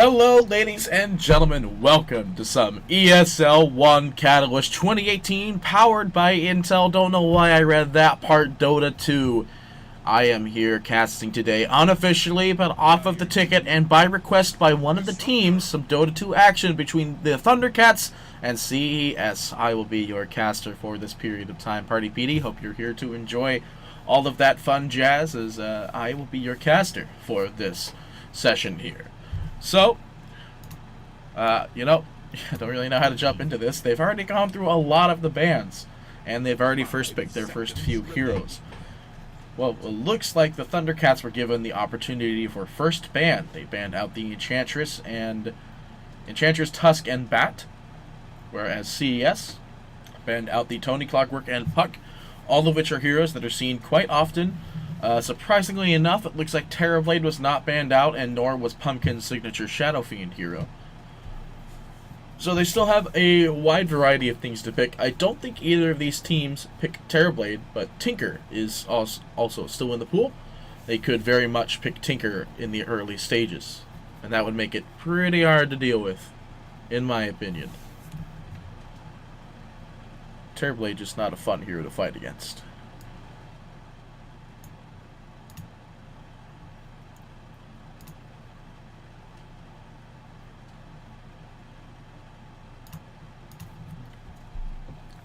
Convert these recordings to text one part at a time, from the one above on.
Hello, ladies and gentlemen. Welcome to some ESL 1 Catalyst 2018 powered by Intel. Don't know why I read that part. Dota 2. I am here casting today unofficially, but off of the ticket and by request by one of the teams, some Dota 2 action between the Thundercats and CES. I will be your caster for this period of time. Party PD, hope you're here to enjoy all of that fun jazz as I will be your caster for this session here. So, I don't really know how to jump into this. They've already gone through a lot of the bans, and they've already first picked their first few heroes. Well, it looks like the Thundercats were given the opportunity for first ban. They banned out the Enchantress, Tusk, and Bat, whereas CES banned out the Tony, Clockwork, and Puck, all of which are heroes that are seen quite often. Surprisingly enough, it looks like Terrorblade was not banned out, and nor was Pumpkin's signature Shadow Fiend hero. So they still have a wide variety of things to pick. I don't think either of these teams pick Terrorblade, but Tinker is also still in the pool. They could very much pick Tinker in the early stages, and that would make it pretty hard to deal with, in my opinion. Terrorblade just not a fun hero to fight against.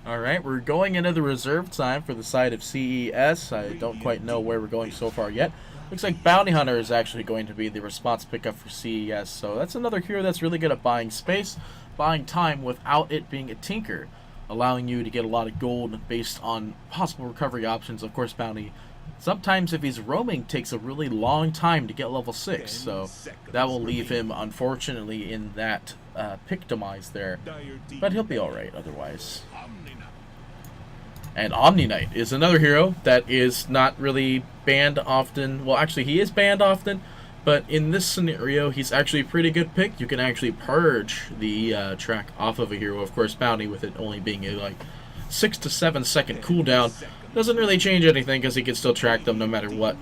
Alright, we're going into the reserve time for the side of CES. I don't quite know where we're going so far yet. Looks like Bounty Hunter is actually going to be the response pickup for CES, so that's another hero that's really good at buying space, buying time without it being a Tinker, allowing you to get a lot of gold based on possible recovery options. Of course, Bounty, sometimes if he's roaming, takes a really long time to get level 6, so that will leave him, unfortunately, in that pick demise there, but he'll be alright otherwise. And Omni Knight is another hero that is not really banned often. Well, actually, he is banned often, but in this scenario, he's actually a pretty good pick. You can actually purge the track off of a hero. Of course, Bounty, with it only being a 6 to 7 second cooldown, doesn't really change anything because he can still track them no matter what.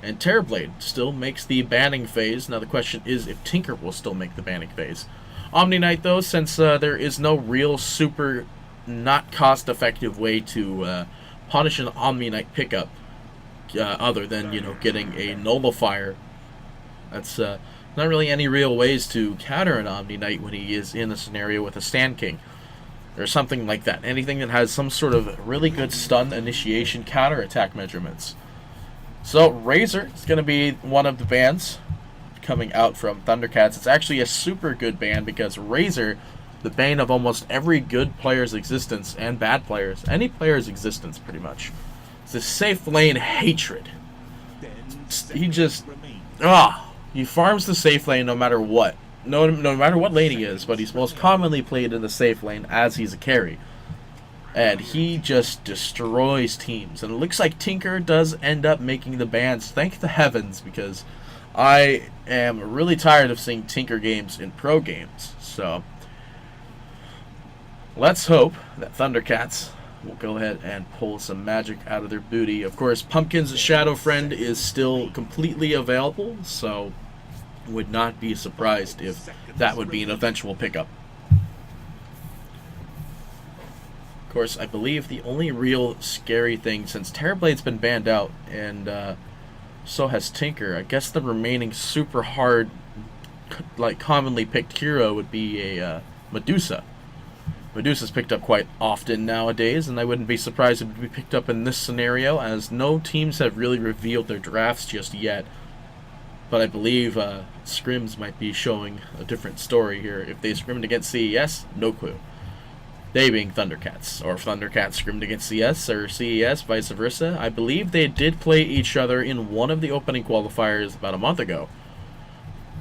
And Terrorblade still makes the banning phase. Now the question is if Tinker will still make the banning phase. Omni Knight, though, since there is no real super not cost-effective way to punish an Omni Knight pickup other than, getting a nullifier. That's not really any real ways to counter an Omni Knight when he is in a scenario with a Stand King or something like that. Anything that has some sort of really good stun, initiation, counter-attack measurements. So Razor is going to be one of the bans coming out from Thundercats. It's actually a super good ban because Razor, the bane of almost every good player's existence and bad players, any player's existence pretty much. It's a safe lane hatred. He just, he farms the safe lane no matter what. No matter what lane he is, but he's most commonly played in the safe lane as he's a carry. And he just destroys teams. And it looks like Tinker does end up making the bans, thank the heavens, because I am really tired of seeing Tinker games in pro games. So let's hope that Thundercats will go ahead and pull some magic out of their booty. Of course, Pumpkin's Shadow Friend is still completely available, so would not be surprised if that would be an eventual pickup. Of course, I believe the only real scary thing, since Terrorblade's been banned out, and so has Tinker, I guess the remaining super hard, commonly picked hero would be a Medusa. Medusa's picked up quite often nowadays, and I wouldn't be surprised if it would be picked up in this scenario, as no teams have really revealed their drafts just yet. But I believe scrims might be showing a different story here. If they scrimmed against CES, no clue. They being Thundercats, or if Thundercats scrimmed against CS or CES, vice versa. I believe they did play each other in one of the opening qualifiers about a month ago.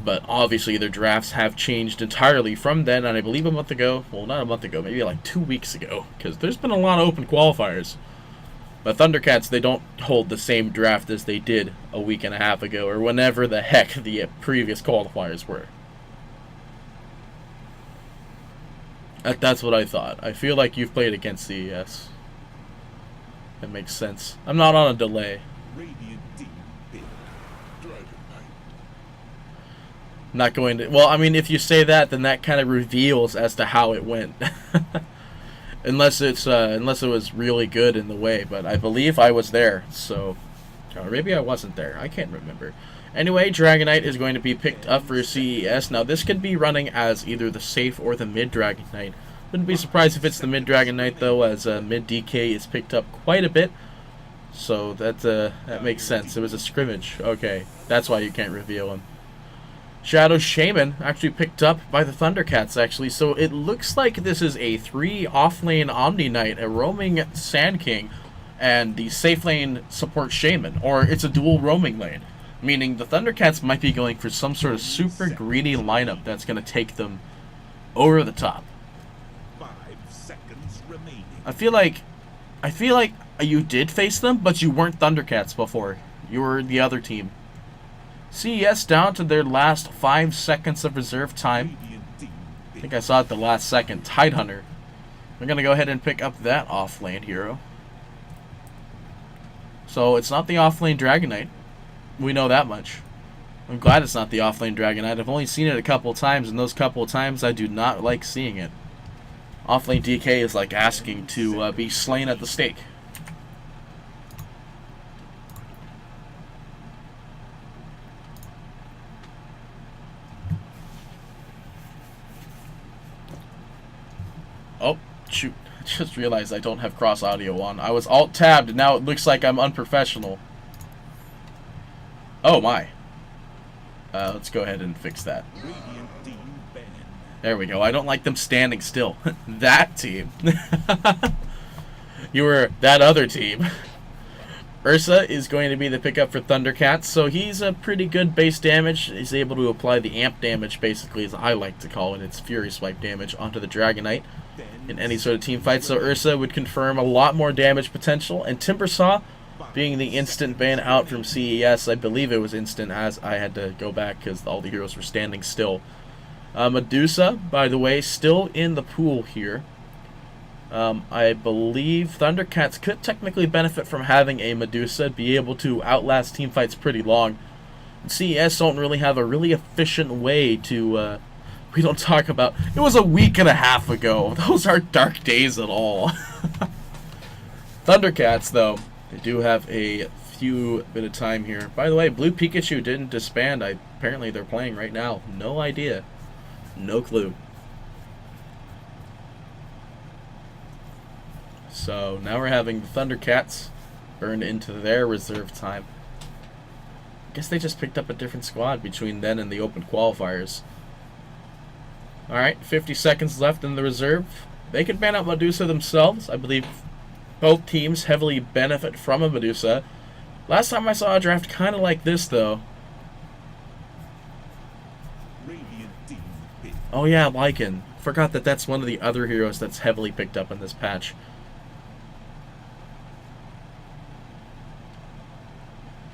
But obviously their drafts have changed entirely from then, and I believe a month ago, well, not a month ago, maybe 2 weeks ago, because there's been a lot of open qualifiers. But Thundercats, they don't hold the same draft as they did a week and a half ago, or whenever the heck the previous qualifiers were. That's what I thought. I feel like you've played against CES. That makes sense. I'm not on a delay. Not going to. Well, I mean, if you say that, then that kind of reveals as to how it went. unless it was really good in the way. But I believe I was there, so or maybe I wasn't there. I can't remember. Anyway, Dragonite is going to be picked up for CES. Now, this could be running as either the safe or the mid Dragonite. Wouldn't be surprised if it's the mid Dragonite though, as mid DK is picked up quite a bit. So that makes sense. It was a scrimmage. Okay, that's why you can't reveal him. Shadow Shaman actually picked up by the Thundercats, actually. So it looks like this is a 3 off-lane Omni Knight, a roaming Sand King, and the safe lane support Shaman. Or it's a dual roaming lane, meaning the Thundercats might be going for some sort of super greedy lineup that's going to take them over the top. 5 seconds remaining. I feel like you did face them, but you weren't Thundercats before. You were the other team. CES down to their last 5 seconds of reserve time. I think I saw it the last second. Tidehunter. We're going to go ahead and pick up that off-lane hero. So it's not the off-lane Dragonite. We know that much. I'm glad it's not the off-lane Dragonite. I've only seen it a couple times, and those couple of times I do not like seeing it. Off-lane DK is like asking to be slain at the stake. Oh, shoot. I just realized I don't have cross audio on. I was alt-tabbed, and now it looks like I'm unprofessional. Oh, my. Let's go ahead and fix that. There we go. I don't like them standing still. That team. You were that other team. Ursa is going to be the pickup for Thundercats, so he's a pretty good base damage. He's able to apply the amp damage, basically, as I like to call it. It's Fury Swipe damage onto the Dragonite in any sort of team fight. So Ursa would confirm a lot more damage potential. And Timbersaw, being the instant ban out from CES, I believe it was instant, as I had to go back because all the heroes were standing still. Medusa, by the way, still in the pool here. I believe Thundercats could technically benefit from having a Medusa, be able to outlast teamfights pretty long. CES don't really have a really efficient way to, we don't talk about, it was a week and a half ago. Those aren't dark days at all. Thundercats, though, they do have a few bit of time here. By the way, Blue Pikachu didn't disband. Apparently they're playing right now. No idea. No clue. So now we're having the Thundercats burn into their reserve time. I guess they just picked up a different squad between then and the open qualifiers. Alright, 50 seconds left in the reserve. They could ban out Medusa themselves. I believe both teams heavily benefit from a Medusa. Last time I saw a draft kind of like this, though. Oh yeah, Lycan. Forgot that that's one of the other heroes that's heavily picked up in this patch.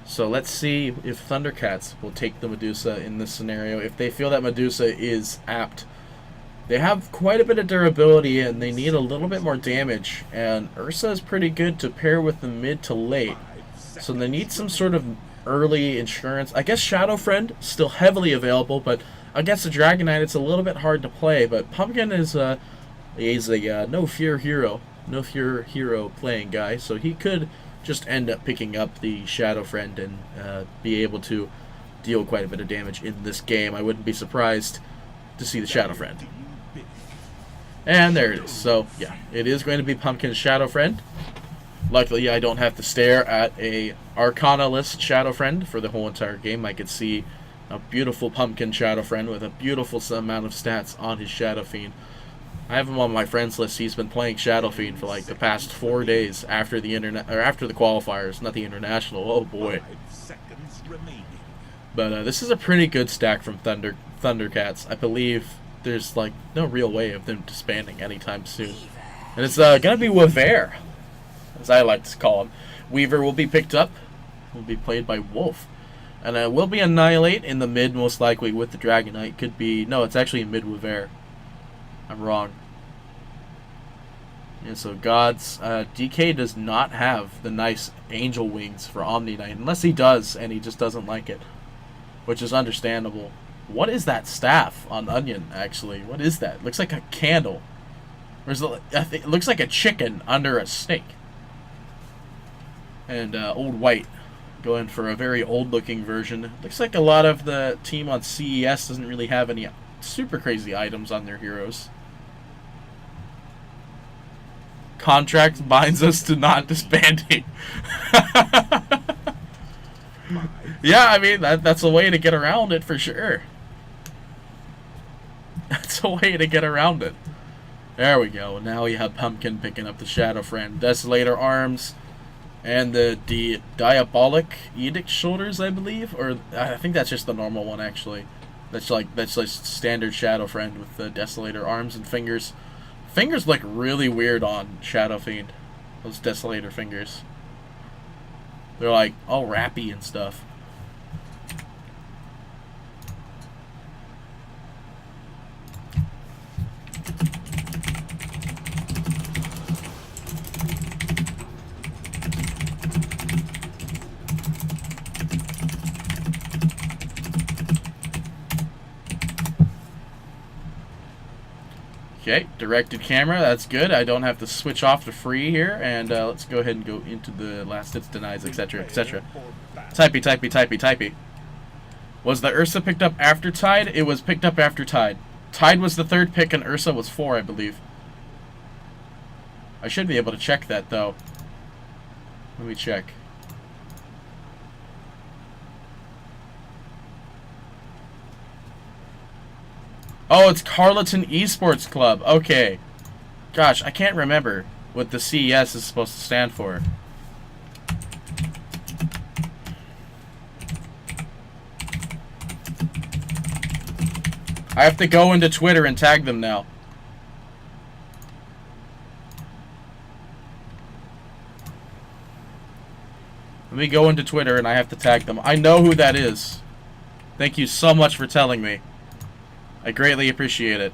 So let's see if Thundercats will take the Medusa in this scenario. If they feel that Medusa is apt. They have quite a bit of durability and they need a little bit more damage. And Ursa is pretty good to pair with the mid to late. So they need some sort of early insurance. I guess Shadow Friend, still heavily available, but against the Dragonite it's a little bit hard to play. But Pumpkin is a no fear hero playing guy. So he could just end up picking up the Shadow Friend and be able to deal quite a bit of damage in this game. I wouldn't be surprised to see the Shadow Friend. And there it is. So, yeah, it is going to be Pumpkin's Shadow Friend. Luckily, I don't have to stare at a Arcana-less Shadow Friend for the whole entire game. I could see a beautiful Pumpkin Shadow Friend with a beautiful amount of stats on his Shadow Fiend. I have him on my friends list. He's been playing Shadow Fiend for like the past 4 days after the after the qualifiers, not the international. Oh boy! But this is a pretty good stack from Thundercats. I believe there's like no real way of them disbanding anytime soon, and it's gonna be Weaver, as I like to call him. Weaver will be picked up. Will be played by Wolf, and will be Annihilate in the mid most likely with the Dragonite. Could be no, it's actually mid Weaver. I'm wrong. And so Gods, DK does not have the nice angel wings for Omni Knight, unless he does and he just doesn't like it, which is understandable. What is that staff on Onion, actually? What is that? Looks like a candle. It looks like a chicken under a snake. And Old White going for a very old-looking version. Looks like a lot of the team on CES doesn't really have any super crazy items on their heroes. Contract binds us to not disbanding. Yeah, I mean, that's a way to get around it for sure. That's a way to get around it. There we go. Now we have Pumpkin picking up the Shadow Friend. Desolator Arms and the Diabolic Edict Shoulders, I believe. Or I think that's just the normal one, actually. That's like standard Shadow Friend with the Desolator Arms and fingers. Fingers look really weird on Shadow Fiend. Those Desolator fingers. They're like all wrappy and stuff. Okay, directed camera, that's good. I don't have to switch off to free here, and let's go ahead and go into the last hits, denies, etc., etc. Typey. Was the Ursa picked up after Tide? It was picked up after Tide. Tide was the third pick, and Ursa was 4, I believe. I should be able to check that, though. Let me check. Oh, it's Carleton Esports Club. Okay. Gosh, I can't remember what the CES is supposed to stand for. I have to go into Twitter and tag them now. Let me go into Twitter and I have to tag them. I know who that is. Thank you so much for telling me. I greatly appreciate it.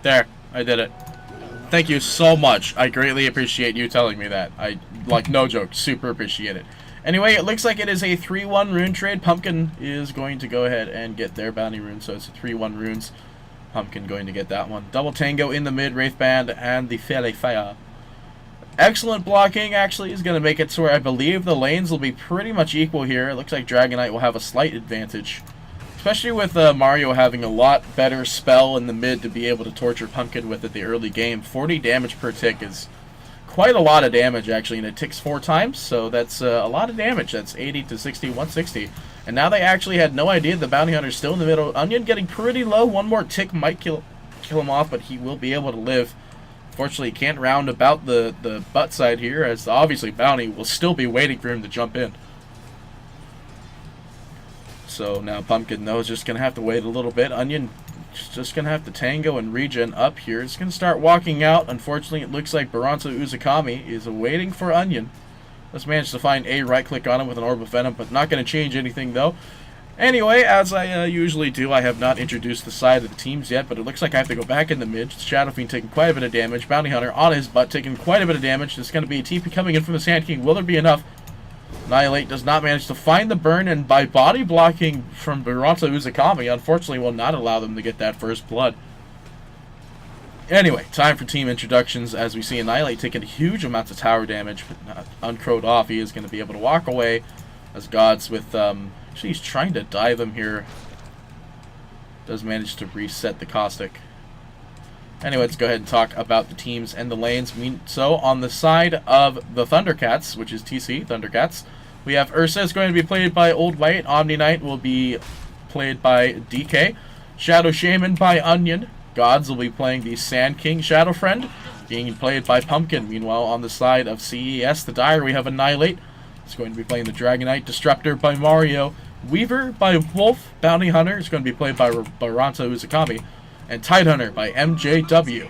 There, I did it. Thank you so much. I greatly appreciate you telling me that. I, like, no joke, super appreciate it. Anyway, it looks like it is a 3-1 rune trade. Pumpkin is going to go ahead and get their bounty rune, so it's a 3-1 runes. Pumpkin going to get that one. Double Tango in the mid, Wraithband, and the Fele Fire. Excellent blocking, actually, is going to make it to where I believe the lanes will be pretty much equal here. It looks like Dragonite will have a slight advantage. Especially with Mario having a lot better spell in the mid to be able to torture Pumpkin with at the early game. 40 damage per tick is quite a lot of damage, actually, and it ticks 4 times, so that's a lot of damage. That's 80 to 60, 160. And now they actually had no idea the Bounty Hunter's still in the middle. Onion getting pretty low. One more tick might kill him off, but he will be able to live. Fortunately, he can't round about the butt side here, as obviously Bounty will still be waiting for him to jump in. So now Pumpkin, though, is just going to have to wait a little bit. Onion is just going to have to tango and regen up here. It's going to start walking out. Unfortunately, it looks like Baronto Uzukami is waiting for Onion. Let's manage to find a right-click on him with an Orb of Venom, but not going to change anything, though. Anyway, as I usually do, I have not introduced the side of the teams yet, but it looks like I have to go back in the mid. Shadow Fiend taking quite a bit of damage. Bounty Hunter on his butt taking quite a bit of damage. There's going to be a TP coming in from the Sand King. Will there be enough? Annihilate does not manage to find the burn, and by body blocking from Baronto Uzukami, unfortunately will not allow them to get that first blood. Anyway, time for team introductions. As we see Annihilate taking huge amounts of tower damage, but uncrowed off, he is going to be able to walk away as Gods with, actually he's trying to dive him here. Does manage to reset the Caustic. Anyway, let's go ahead and talk about the teams and the lanes. So, on the side of the Thundercats, which is TC, Thundercats, We have Ursa is going to be played by Old White. Omni Knight will be played by DK. Shadow Shaman by Onion. Gods will be playing the Sand King Shadow Friend, being played by Pumpkin. Meanwhile, on the side of CES, the Dire, we have Annihilate. It's going to be playing the Dragonite. Disruptor by Mario. Weaver by Wolf. Bounty Hunter is going to be played by Ronto Uzukami. And Tidehunter by MJW.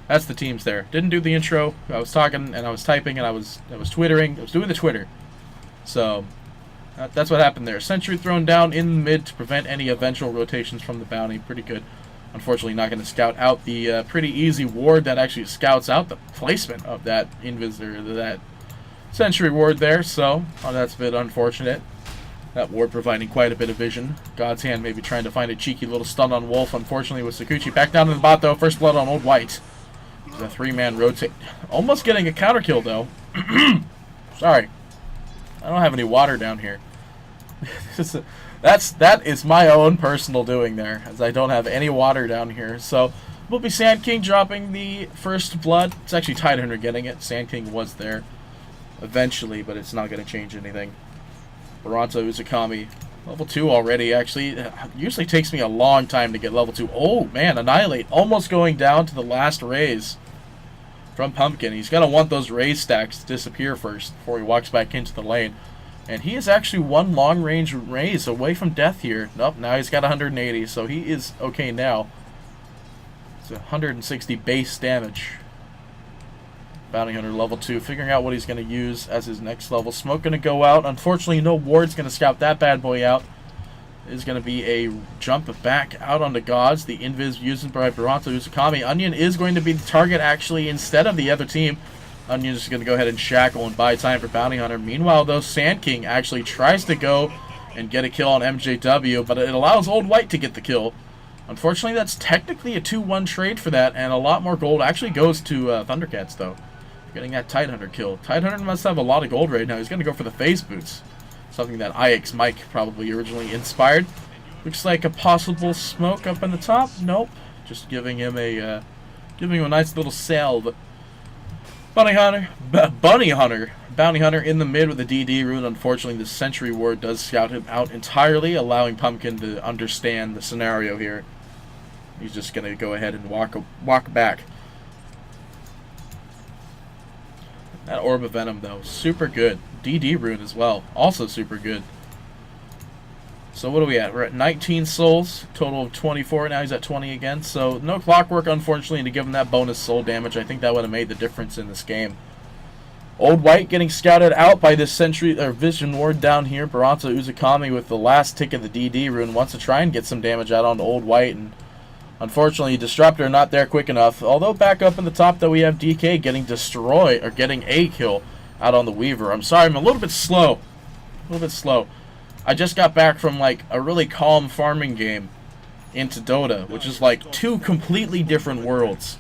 That's the teams there. Didn't do the intro. I was talking and I was typing and I was twittering. I was doing the Twitter. So that's what happened there. Sentry thrown down in the mid to prevent any eventual rotations from the bounty. Pretty good. Unfortunately, not going to scout out the pretty easy ward that actually scouts out the placement of that that Sentry ward there. So that's a bit unfortunate. That ward providing quite a bit of vision. God's Hand maybe trying to find a cheeky little stun on Wolf. Unfortunately, with Sakuchi back down in the bot though. First blood on Old White. It's a 3-man rotate. Almost getting a counter kill though. Sorry. I don't have any water down here. That is my own personal doing there, as I don't have any water down here. So we'll be Sand King dropping the first blood. It's actually Tidehunter getting it. Sand King was there eventually, but it's not going to change anything. Baranto Uzukami, level 2 already. Actually, it usually takes me a long time to get level 2. Oh man, Annihilate almost going down to the last raise from Pumpkin. He's going to want those raise stacks to disappear first before he walks back into the lane. And he is actually one long-range raise away from death here. Nope, now he's got 180, so he is okay now. It's 160 base damage. Bounty Hunter level 2, figuring out what he's going to use as his next level. Smoke going to go out. Unfortunately, no ward's going to scout that bad boy out. Is going to be a jump back out onto Gods. The invis used by Baranto Uzukami. Onion is going to be the target actually instead of the other team. Onion is going to go ahead and shackle and buy time for Bounty Hunter. Meanwhile, though, Sand King actually tries to go and get a kill on MJW, but it allows Old White to get the kill. Unfortunately, that's technically a 2-1 trade for that, and a lot more gold actually goes to Thundercats, though. Getting that Tidehunter kill. Tidehunter must have a lot of gold right now. He's going to go for the phase boots. Something that IX Mike probably originally inspired. Looks like a possible smoke up in the top. Nope. Just giving him a nice little salve. Bounty Hunter in the mid with the DD rune. Unfortunately, the Sentry ward does scout him out entirely, allowing Pumpkin to understand the scenario here. He's just going to go ahead and walk back. That Orb of Venom, though, super good. DD rune as well, also super good. So what are we at? We're at 19 souls, total of 24. Now he's at 20 again. So no clockwork, unfortunately, to give him that bonus soul damage. I think that would have made the difference in this game. Old White getting scouted out by this Sentry or Vision Ward down here. Baranto Uzukami with the last tick of the DD rune wants to try and get some damage out on Old White, and unfortunately, Disruptor not there quick enough. Although back up in the top, though, we have DK getting destroyed, or getting a kill out on the Weaver. I'm sorry, I'm a little bit slow. I just got back from, like, a really calm farming game into Dota, which is, like, 2 completely different worlds.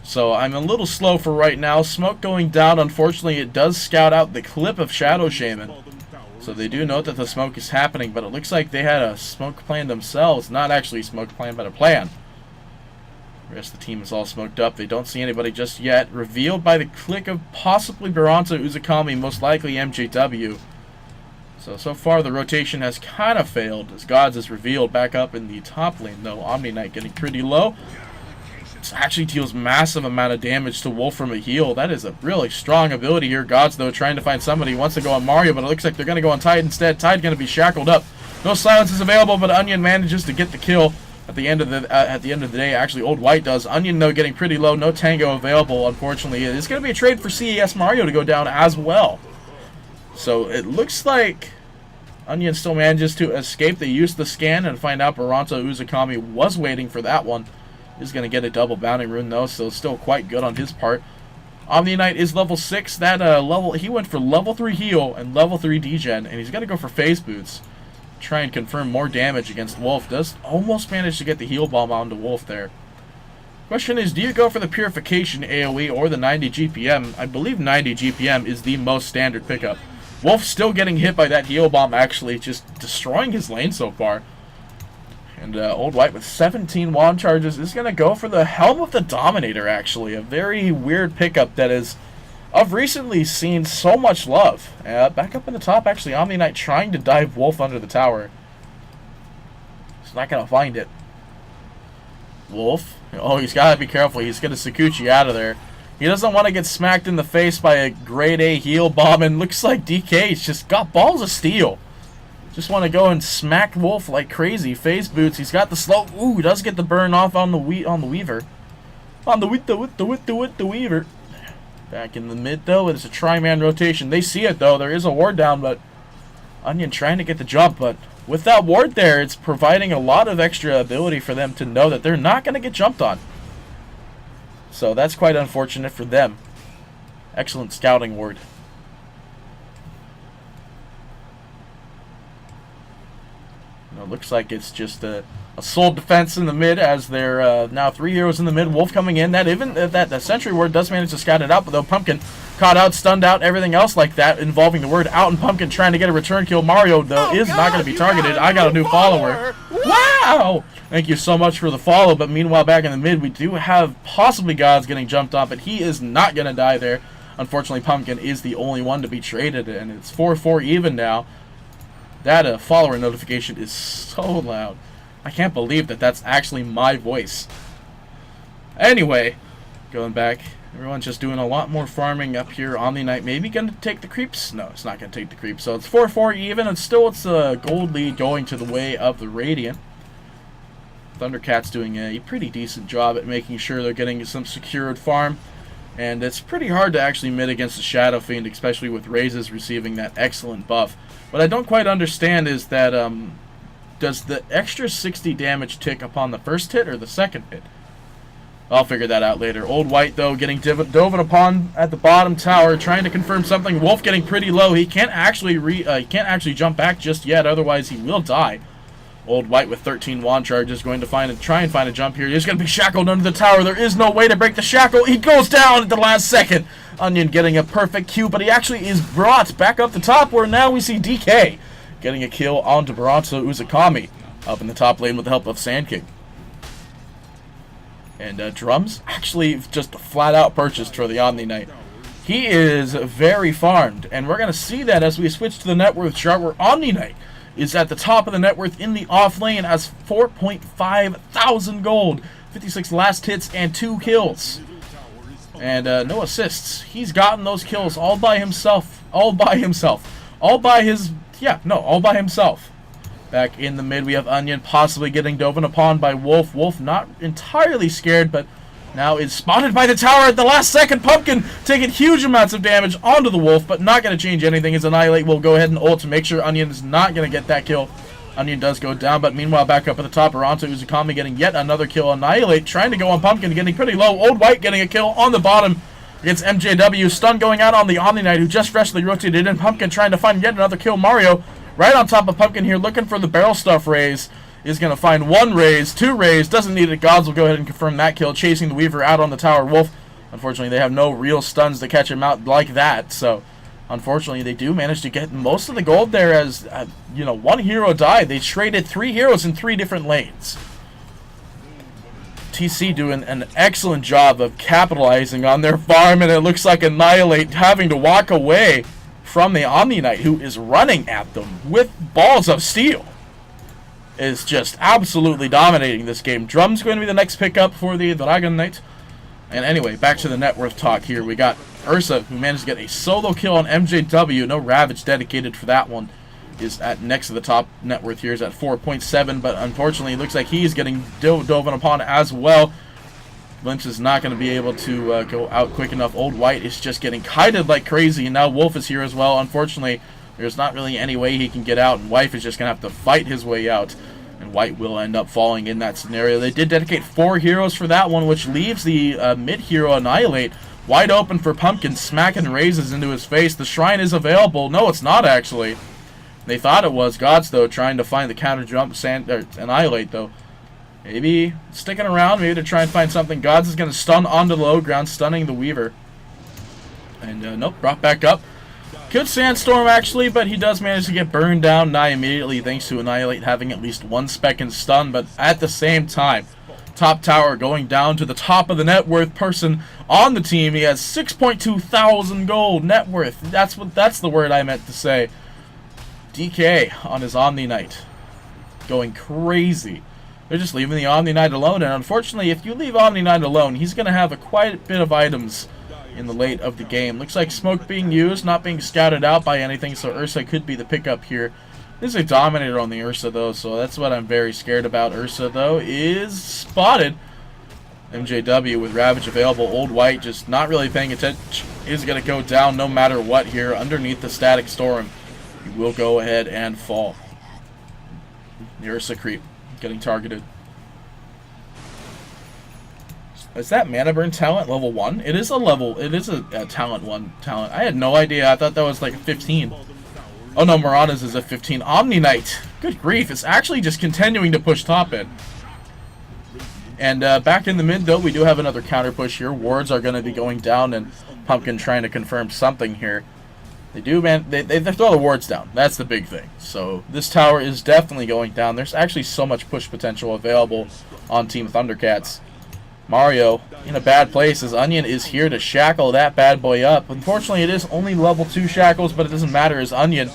So I'm a little slow for right now. Smoke going down. Unfortunately, it does scout out the clip of Shadow Shaman. So they do note that the smoke is happening, but it looks like they had a smoke plan themselves. Not actually a smoke plan, but a plan. The rest of the team is all smoked up. They don't see anybody just yet. Revealed by the click of possibly Baranto Uzukami, most likely MJW. So far the rotation has kind of failed, as Gods is revealed back up in the top lane, though. Omni Knight getting pretty low. This actually deals massive amount of damage to Wolf from a heal. That is a really strong ability here. Gods, though, trying to find somebody. He wants to go on Mario, but it looks like they're going to go on Tide instead. Tide going to be shackled up. No silence is available, but Onion manages to get the kill at the end of the day. Actually, Old White does. Onion, though, getting pretty low. No Tango available, unfortunately. It's going to be a trade for CES Mario to go down as well. So it looks like Onion still manages to escape. They use the scan and find out Baranto Uzukami was waiting for that one. He's going to get a double bounty rune, though, so still quite good on his part. Omni Knight is level 6. That he went for level 3 heal and level 3 degen, and he's got to go for phase boots. Try and confirm more damage against Wolf. Does almost manage to get the heal bomb onto Wolf there. Question is, do you go for the Purification AoE or the 90 GPM? I believe 90 GPM is the most standard pickup. Wolf still getting hit by that heal bomb, actually, just destroying his lane so far. And Old White with 17 wand charges is going to go for the Helm of the Dominator, actually. A very weird pickup that is I've recently seen so much love. Back up in the top, actually, Omni Knight trying to dive Wolf under the tower. He's not going to find it. Wolf. Oh, he's got to be careful. He's going to Sakuchi out of there. He doesn't want to get smacked in the face by a grade A heal bomb, and looks like DK's just got balls of steel. Just want to go and smack Wolf like crazy. Phase boots. He's got the slow. Ooh, he does get the burn off on the Weaver. On the Weaver. Back in the mid though, it's a tri-man rotation. They see it though. There is a ward down, but Onion trying to get the jump, but with that ward there, it's providing a lot of extra ability for them to know that they're not going to get jumped on. So that's quite unfortunate for them. Excellent scouting ward. It looks like it's just a sole defense in the mid, as there now 3 heroes in the mid. Wolf coming in. That sentry ward does manage to scout it out, but though Pumpkin caught out, stunned out, everything else like that involving the word out, and Pumpkin trying to get a return kill. Mario though is not going to be targeted. I got a new follower. Wow! Thank you so much for the follow. But meanwhile, back in the mid, we do have possibly Gods getting jumped on, but he is not going to die there. Unfortunately, Pumpkin is the only one to be traded, and it's 4-4 even now. That follower notification is so loud. I can't believe that that's actually my voice. Anyway, going back, everyone's just doing a lot more farming up here. Omni Knight maybe going to take the creeps? No, it's not going to take the creeps. So it's 4-4 even, and still it's a gold lead going to the way of the Radiant. Thundercats doing a pretty decent job at making sure they're getting some secured farm. And it's pretty hard to actually mid against the Shadow Fiend, especially with Razes receiving that excellent buff. What I don't quite understand is that, does the extra 60 damage tick upon the first hit or the second hit? I'll figure that out later. Old White, though, getting dove upon at the bottom tower, trying to confirm something. Wolf getting pretty low. He can't actually jump back just yet, otherwise he will die. Old White with 13 wand charges, going to try and find a jump here. He's going to be shackled under the tower. There is no way to break the shackle. He goes down at the last second. Onion getting a perfect Q, but he actually is brought back up the top, where now we see DK getting a kill onto Baronto Uzakami up in the top lane with the help of Sand King. And Drums actually just flat out purchased for the Omni Knight. He is very farmed, and we're going to see that as we switch to the net worth chart, where Omni Knight is at the top of the net worth in the off lane as 4.5 thousand gold, 56 last hits, and 2 kills. And no assists. He's gotten those kills all by himself. All by himself. Back in the mid, we have Onion possibly getting doven upon by Wolf. Wolf not entirely scared, but now is spotted by the tower at the last second. Pumpkin taking huge amounts of damage onto the Wolf, but not going to change anything, as Annihilate will go ahead and ult to make sure Onion is not going to get that kill. Onion does go down, but meanwhile back up at the top, Aranto Uzukami getting yet another kill. Annihilate trying to go on Pumpkin, getting pretty low. Old White getting a kill on the bottom against MJW. Stun going out on the Omni Knight, who just freshly rotated in. Pumpkin trying to find yet another kill. Mario right on top of Pumpkin here, looking for the barrel stuff raise. Is going to find 1 raise, 2 raise, doesn't need it. Gods will go ahead and confirm that kill, chasing the Weaver out on the tower. Wolf, unfortunately, they have no real stuns to catch him out like that, so unfortunately, they do manage to get most of the gold there, as, 1 hero died. They traded 3 heroes in 3 different lanes. TC doing an excellent job of capitalizing on their farm, and it looks like Annihilate having to walk away from the Omni Knight, who is running at them with balls of steel. Is just absolutely dominating this game. Drum's going to be the next pickup for the Dragon Knight. And anyway, back to the net worth talk here. We got Ursa, who managed to get a solo kill on MJW. No Ravage dedicated for that one. Is at next to the top net worth here is at 4.7, but unfortunately it looks like he's getting doven upon as well. Glimpse is not going to be able to go out quick enough. Old White is just getting kited like crazy, and now Wolf is here as well. Unfortunately, there's not really any way he can get out, and Wife is just going to have to fight his way out. And White will end up falling in that scenario. They did dedicate 4 heroes for that one, which leaves the mid-hero Annihilate wide open for Pumpkin, smacking raises into his face. The Shrine is available. No, it's not, actually. They thought it was. Gods, though, trying to find the counter jump. Annihilate, though, maybe sticking around, maybe to try and find something. Gods is going to stun onto the low ground, stunning the Weaver. And, nope, brought back up. Good Sandstorm, actually, but he does manage to get burned down nigh immediately thanks to Annihilate having at least 1 spec and stun. But at the same time, Top tower going down to the top of the net worth person on the team. He has 6.2 thousand gold net worth. That's the word I meant to say. DK on his Omni Knight. Going crazy. They're just leaving the Omni Knight alone, and unfortunately, if you leave Omni Knight alone, he's going to have quite a bit of items in the late of the game. Looks like smoke being used, not being scouted out by anything, so Ursa could be the pickup here. This is a Dominator on the Ursa, though, so that's what I'm very scared about. Ursa, though, is spotted. MJW with Ravage available. Old White just not really paying attention. Is going to go down no matter what here underneath the Static Storm. He will go ahead and fall. The Ursa creep getting targeted. Is that Mana Burn talent level 1? It is a talent 1 talent. I had no idea. I thought that was like a 15. Oh no, Murata's is a 15. Omni Knight. Good grief. It's actually just continuing to push top end. And back in the mid though, we do have another counter push here. Wards are going to be going down, and Pumpkin trying to confirm something here. They do, man. They throw the wards down. That's the big thing. So this tower is definitely going down. There's actually so much push potential available on Team Thundercats. Mario in a bad place as Onion is here to shackle that bad boy up. Unfortunately, it is only level 2 shackles, but it doesn't matter as Onion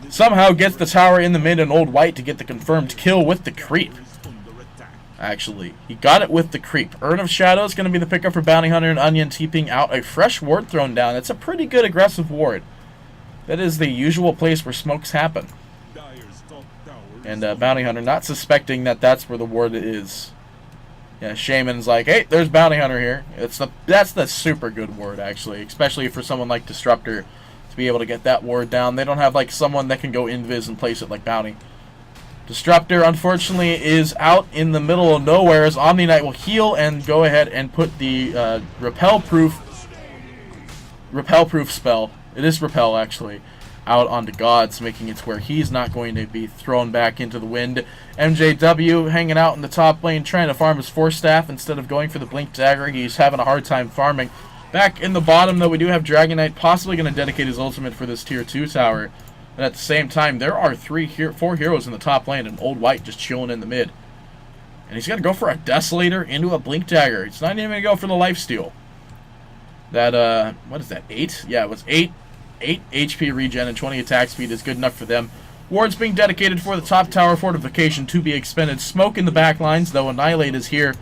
somehow gets the tower in the mid and Old White to get the confirmed kill with the creep. Actually, he got it with the creep. Urn of Shadow is going to be the pickup for Bounty Hunter, and Onion TPing out a fresh ward thrown down. That's a pretty good aggressive ward. That is the usual place where smokes happen. And Bounty Hunter not suspecting that that's where the ward is. Yeah, Shaman's like, hey, there's Bounty Hunter here. That's the super good ward, actually, especially for someone like Disruptor to be able to get that ward down. They don't have like someone that can go invis and place it like Bounty. Disruptor, unfortunately, is out in the middle of nowhere as Omni Knight will heal and go ahead and put the repel-proof spell. It is repel, actually, out onto Gods, making it to where he's not going to be thrown back into the wind. MJW hanging out in the top lane, trying to farm his Force Staff instead of going for the Blink Dagger. He's having a hard time farming. Back in the bottom, though, we do have Dragon Knight possibly going to dedicate his ultimate for this tier 2 tower. And at the same time, there are 4 heroes in the top lane, and Old White just chilling in the mid. And he's going to go for a Desolator into a Blink Dagger. He's not even going to go for the Lifesteal. That, what is that, 8? Yeah, it was 8 HP regen and 20 attack speed is good enough for them. Wards being dedicated for the top tower fortification to be expended. Smoke in the back lines, though Annihilate is here.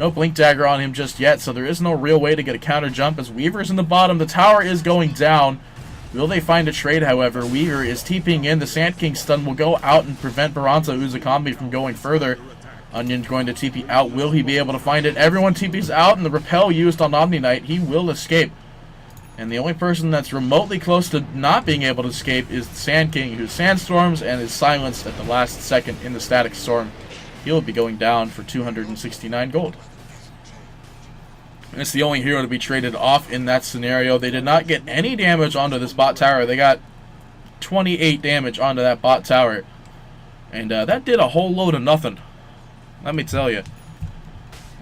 No Blink Dagger on him just yet, so there is no real way to get a counter jump as Weaver's in the bottom. The tower is going down. Will they find a trade, however? Weaver is TPing in. The Sand King stun will go out and prevent Baranza Uzukambi from going further. Onion's going to TP out. Will he be able to find it? Everyone TP's out, and the repel used on Omni Knight. He will escape. And the only person that's remotely close to not being able to escape is the Sand King, who sandstorms and is silenced at the last second in the Static Storm. He'll be going down for 269 gold. And it's the only hero to be traded off in that scenario. They did not get any damage onto this bot tower. They got 28 damage onto that bot tower. And that did a whole load of nothing. Let me tell you.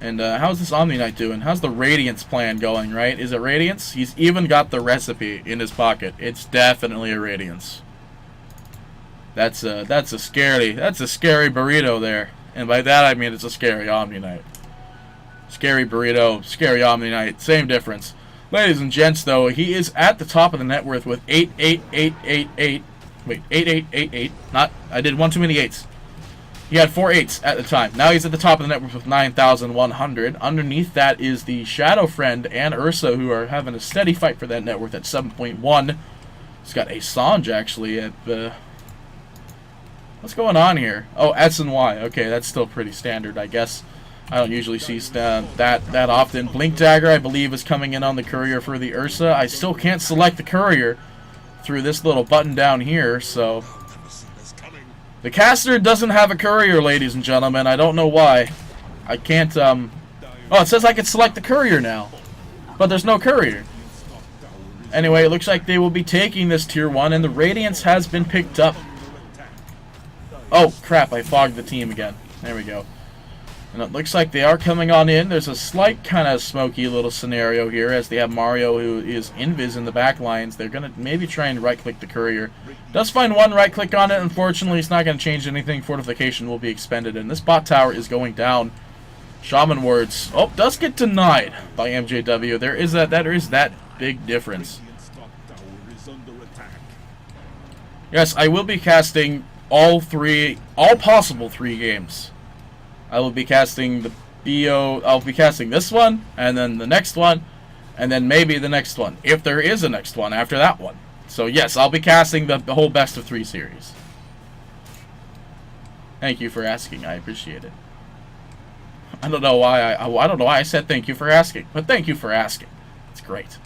And how's this Omni Knight doing? How's the Radiance plan going, right? Is it Radiance? He's even got the recipe in his pocket. It's definitely a Radiance. That's a scary burrito there. And by that I mean it's a scary Omni Knight. Scary burrito, scary Omni Knight, same difference. Ladies and gents, though, he is at the top of the net worth with 8888. Wait, 8888. I did one too many 8s. He had 4 8s at the time. Now he's at the top of the net worth with 9,100. Underneath that is the Shadow Friend and Ursa, who are having a steady fight for that net worth at 7.1. He's got a Sanj, actually, at... what's going on here? Oh, S and Y. Okay, that's still pretty standard, I guess. I don't usually see that often. Blink Dagger, I believe, is coming in on the Courier for the Ursa. I still can't select the Courier through this little button down here, so... The caster doesn't have a Courier, ladies and gentlemen. I don't know why. I can't, Oh, it says I can select the Courier now. But there's no Courier. Anyway, it looks like they will be taking this tier 1, and the Radiance has been picked up. Oh, crap, I fogged the team again. There we go. And it looks like they are coming on in. There's a slight kind of smoky little scenario here as they have Mario, who is invis in the back lines. They're going to maybe try and right-click the Courier. Does find one right-click on it. Unfortunately, it's not going to change anything. Fortification will be expended, and this bot tower is going down. Shaman wards. Oh, does get denied by MJW. There is that big difference. Radiant's top tower is under attack. Yes, I will be casting all possible 3 games. I will be casting the BO. I'll be casting this one, and then the next one, and then maybe the next one, if there is a next one after that one. So yes, I'll be casting the whole best of 3 series. Thank you for asking. I appreciate it. I don't know why I don't know why I said thank you for asking, but thank you for asking. It's great.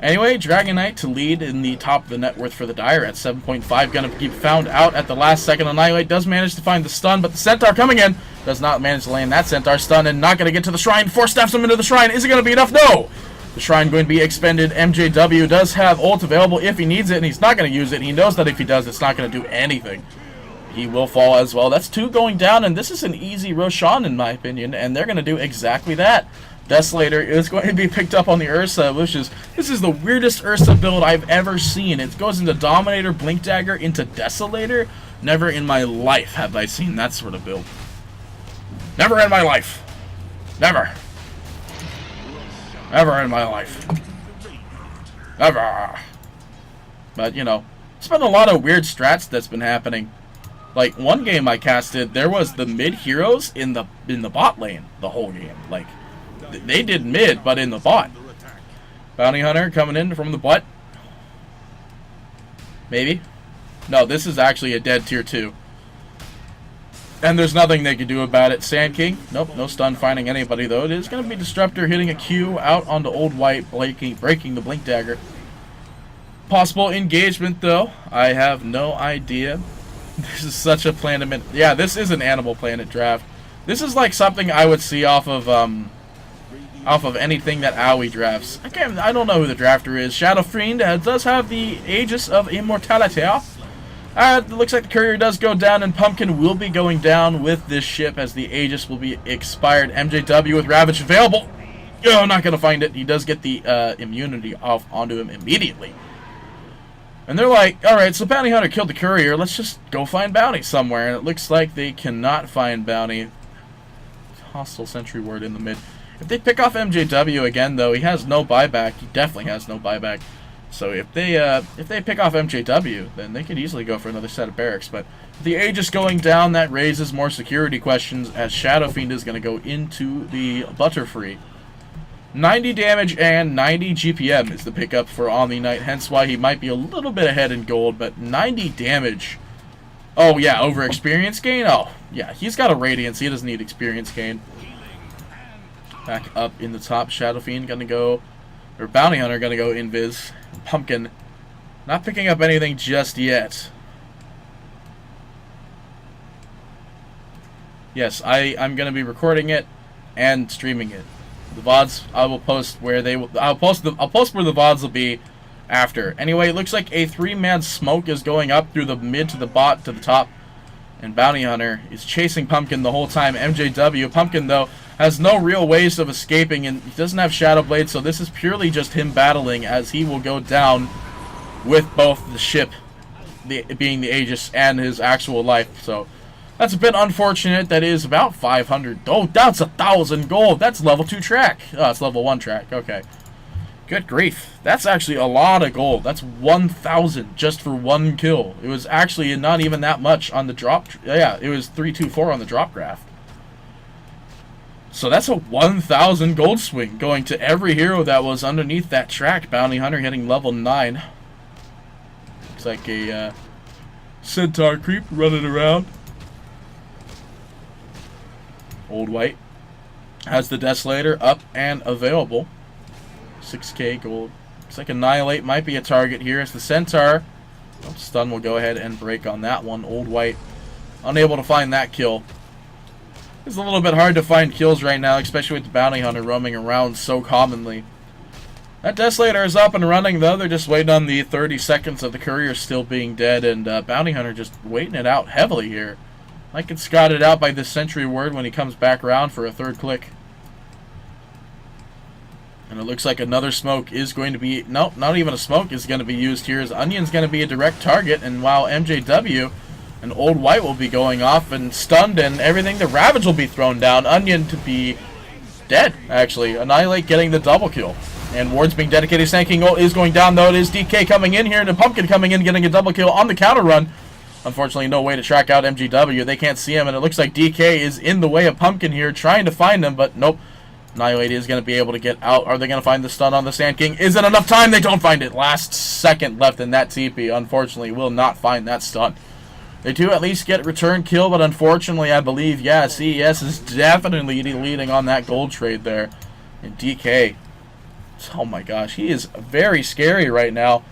Anyway, Dragon Knight to lead in the top of the net worth for the Dire at 7.5. Gonna be found out at the last second. Annihilate does manage to find the stun, but the Centaur coming in does not manage to land that Centaur stun and not gonna get to the shrine. Force staffs him into the shrine. Is it gonna be enough? No! The shrine going to be expended. MJW does have ult available if he needs it, and he's not gonna use it. He knows that if he does, it's not gonna do anything. He will fall as well. That's 2 going down, and this is an easy Roshan in my opinion, and they're going to do exactly that. Desolator is going to be picked up on the Ursa, this is the weirdest Ursa build I've ever seen. It goes into Dominator, Blink Dagger, into Desolator. Never in my life have I seen that sort of build. Never in my life. Never. Ever in my life. Ever. But, you know, it's been a lot of weird strats that's been happening. Like, one game I casted, there was the mid heroes in the bot lane the whole game. Like, they did mid, but in the bot. Bounty Hunter coming in from the butt. Maybe. No, this is actually a dead tier 2. And there's nothing they can do about it. Sand King, nope, no stun finding anybody though. It is going to be Disruptor hitting a Q out onto Old White, breaking the Blink Dagger. Possible engagement though, I have no idea. This is such a planet. Yeah, this is an Animal Planet draft. This is like something I would see off of anything that Aoi drafts. I don't know who the drafter is. Shadow Fiend does have the Aegis of Immortality. It looks like the courier does go down, and Pumpkin will be going down with this ship as the Aegis will be expired. MJW with Ravage available. Oh, not gonna find it. He does get the immunity off onto him immediately. And they're like, alright, so Bounty Hunter killed the courier, let's just go find Bounty somewhere. And it looks like they cannot find Bounty. Hostile sentry ward in the mid. If they pick off MJW again, though, he has no buyback. He definitely has no buyback. So if they pick off MJW, then they could easily go for another set of barracks. But with the Aegis going down, that raises more security questions as Shadow Fiend is going to go into the Butterfree. 90 damage and 90 GPM is the pickup for Omni Knight, hence why he might be a little bit ahead in gold, but 90 damage. Oh yeah, over experience gain? Oh, yeah, he's got a Radiance, he doesn't need experience gain. Back up in the top, Shadow Fiend gonna go, or Bounty Hunter gonna go Invis. Pumpkin not picking up anything just yet. Yes, I'm gonna be recording it and streaming it. The VODs I will post where they will. I'll post where the VODs will be after. Anyway, it looks like a 3-man smoke is going up through the mid to the bot to the top, and Bounty Hunter is chasing Pumpkin the whole time. MJW Pumpkin though has no real ways of escaping, and he doesn't have Shadow Blade, so this is purely just him battling as he will go down with both the ship, being the Aegis, and his actual life. So. That's a bit unfortunate. That is about 500. Oh, that's 1,000 gold. That's level 2 track. Oh, it's level 1 track. Okay. Good grief. That's actually a lot of gold. That's 1,000 just for one kill. It was actually not even that much on the drop. Yeah, it was 324 on the drop graph. So that's a 1,000 gold swing going to every hero that was underneath that track. Bounty Hunter hitting level 9. Looks like a Centaur creep running around. Old White has the Desolator up and available. 6k gold. Looks like Annihilate might be a target here as the Centaur. Oh, stun will go ahead and break on that one. Old White unable to find that kill. It's a little bit hard to find kills right now, especially with the Bounty Hunter roaming around so commonly. That Desolator is up and running though. They're just waiting on the 30 seconds of the courier still being dead, and Bounty Hunter just waiting it out heavily here. I can scout it out by this sentry word when he comes back around for a 3rd click. And it looks like another smoke is going to be... Nope, not even a smoke is going to be used here, as Onion's going to be a direct target. And while MJW And Old White will be going off and stunned and everything. The Ravage will be thrown down. Onion to be dead, actually. Annihilate getting the double kill. And Ward's being dedicated. Sand King is going down, though. It is DK coming in here. And the Pumpkin coming in, getting a double kill on the counter run. Unfortunately, no way to track out MGW. They can't see him, and it looks like DK is in the way of Pumpkin here, trying to find him, but nope. Annihilate is going to be able to get out. Are they going to find the stun on the Sand King? Is it enough time? They don't find it. Last second left in that TP. Unfortunately, will not find that stun. They do at least get return kill, but unfortunately, I believe, yeah, CES is definitely leading on that gold trade there. And DK, oh my gosh, he is very scary right now.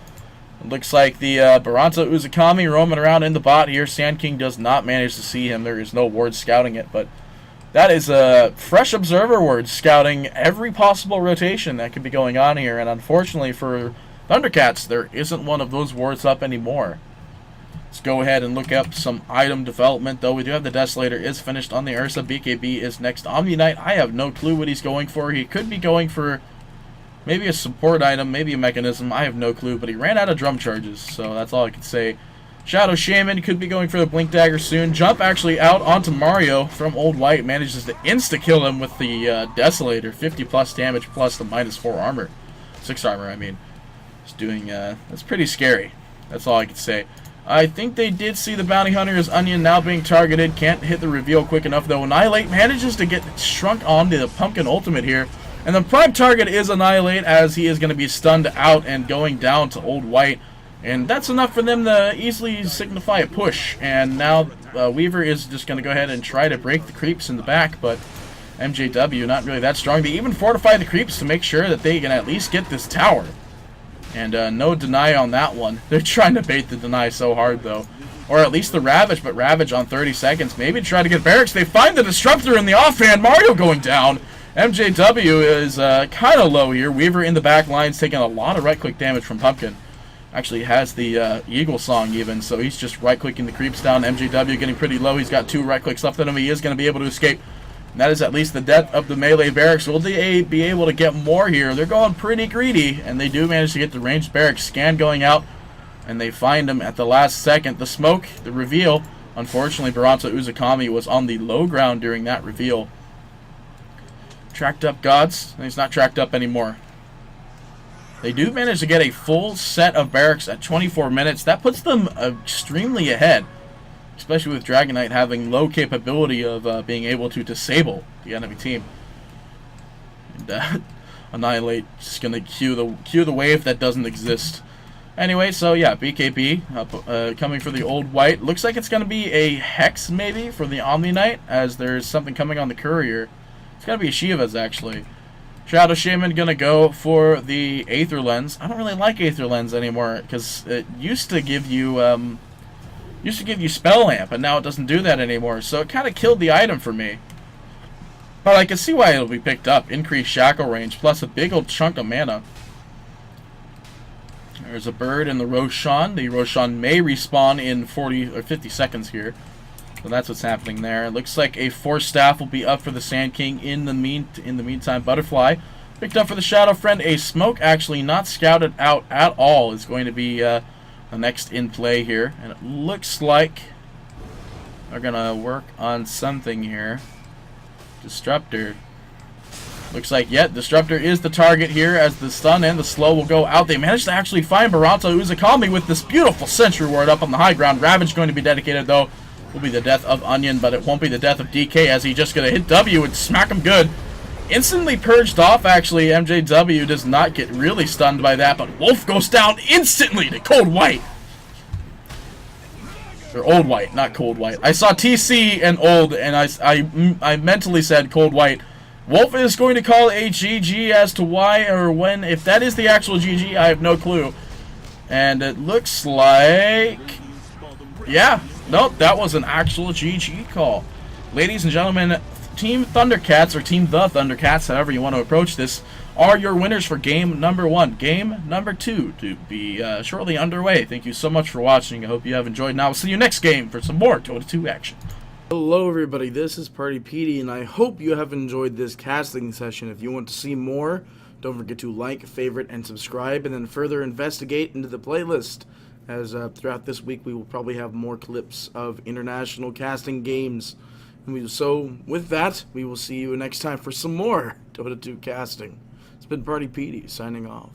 It looks like the Baranto Uzukami roaming around in the bot here. Sand King does not manage to see him. There is no ward scouting it, but that is a fresh observer ward scouting every possible rotation that could be going on here. And unfortunately for Thundercats, there isn't one of those wards up anymore. Let's go ahead and look up some item development, though. We do have the Desolator is finished on the Ursa. BKB is next. Omni Knight, I have no clue what he's going for. He could be going for maybe a support item, maybe a mechanism. I have no clue, but he ran out of drum charges, so that's all I can say. Shadow Shaman could be going for the Blink Dagger soon. Jump actually out onto Mario from Old White. Manages to insta-kill him with the Desolator. 50 plus damage plus the -4 armor. 6 armor, I mean. It's doing, that's pretty scary. That's all I can say. I think they did see the Bounty Hunter as Onion now being targeted. Can't hit the reveal quick enough, though. Annihilate manages to get shrunk onto the Pumpkin Ultimate here. And the prime target is Annihilate, as he is going to be stunned out and going down to Old White. And that's enough for them to easily signify a push. And now Weaver is just going to go ahead and try to break the creeps in the back, but MJW not really that strong. They even fortify the creeps to make sure that they can at least get this tower. And no deny on that one. They're trying to bait the deny so hard, though. Or at least the Ravage, but Ravage on 30 seconds. Maybe to try to get barracks. They find the Disruptor in the offhand. Mario going down. MJW is kind of low here. Weaver in the back lines taking a lot of right-click damage from Pumpkin. Actually has the Eagle Song even, so he's just right-clicking the creeps down. MJW getting pretty low. He's got 2 right-clicks left in him. He is going to be able to escape. And that is at least the death of the melee barracks. Will they be able to get more here? They're going pretty greedy, and they do manage to get the ranged barracks. Scan going out, and they find him at the last second. The smoke, the reveal. Unfortunately, Baranto Uzukami was on the low ground during that reveal. Tracked up gods. He's not tracked up anymore. They do manage to get a full set of barracks at 24 minutes. That puts them extremely ahead, especially with Dragon Knight having low capability of being able to disable the enemy team. And Annihilate just gonna cue the wave that doesn't exist. Anyway, so yeah, BKB coming for the Old White. Looks like it's gonna be a Hex maybe for the Omni Knight, as there's something coming on the courier. It's gotta be Shiva's actually. Shadow Shaman gonna go for the Aether Lens. I don't really like Aether Lens anymore because it used to give you Spell Amp, and now it doesn't do that anymore. So it kind of killed the item for me. But I can see why it'll be picked up. Increased shackle range plus a big old chunk of mana. There's a bird in the Roshan. The Roshan may respawn in 40 or 50 seconds here. So that's what's happening there. It looks like a Force Staff will be up for the Sand King in the meantime. Butterfly picked up for the Shadow Friend. A Smoke actually not scouted out at all is going to be the next in play here. And it looks like they're going to work on something here. Disruptor. Looks like, yeah, Disruptor is the target here as the stun and the slow will go out. They managed to actually find Baranto Uzukami with this beautiful Sentry Ward up on the high ground. Ravage going to be dedicated, though. Will be the death of Onion, but it won't be the death of DK, as he's just going to hit W and smack him good. Instantly purged off, actually. MJW does not get really stunned by that, but Wolf goes down instantly to Cold White. Or Old White, not Cold White. I saw TC and Old, and I mentally said Cold White. Wolf is going to call a GG as to why or when. If that is the actual GG, I have no clue. And it looks like... yeah. Nope, that was an actual GG call. Ladies and gentlemen, Team Thundercats, or Team the Thundercats, however you want to approach this, are your winners for game number 1. Game number 2 to be shortly underway. Thank you so much for watching. I hope you have enjoyed. Now, we'll see you next game for some more Dota 2 action. Hello everybody, this is Party Petey, and I hope you have enjoyed this casting session. If you want to see more, don't forget to like, favorite, and subscribe, and then further investigate into the playlist. as throughout this week we will probably have more clips of international casting games. So with that, we will see you next time for some more Dota 2 casting. It's been Party Petey signing off.